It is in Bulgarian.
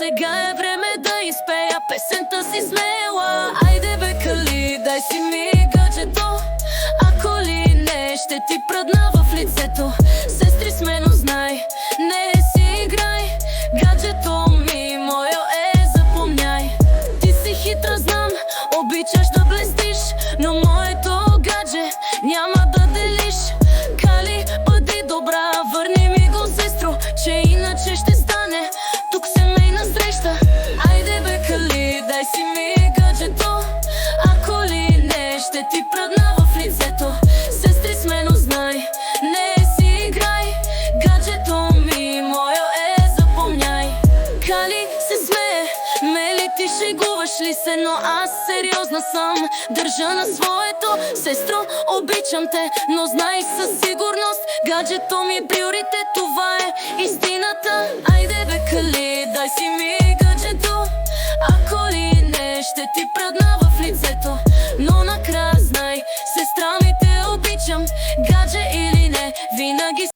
Сега е време да изпея песента си смела. Айде бе, Кали, дай си ми гаджето. Ако ли не, ще ти пръдна в лицето. Сестри сме, но знай, не си играй. Гаджето ми, моё запомняй. Ти си хитра, знам, обичаш да блестиш, но моето гадже няма да делиш. Кали, бъди добра, върни ми го, сестро, че иначе ще стане тук семейна среща. Айде бе, Кали, дай си ми гаджето. Ако ли не, ще ти пръдна в лицето. Сестри сме, но знай, не си играй. Гаджето ми, моё запомняй. Кали се смее, мели ти шегуваш ли се, но аз сериозна съм, държа на своето. Сестро, обичам те, но знай със сигурност, гаджето ми е приоритет, това е истината. Айде бе, Кали, дай си ми гаджето. Ако ли не, ще ти пръдна в лицето. Но накрая знай, сестра ми, те обичам, гадже или не, винаги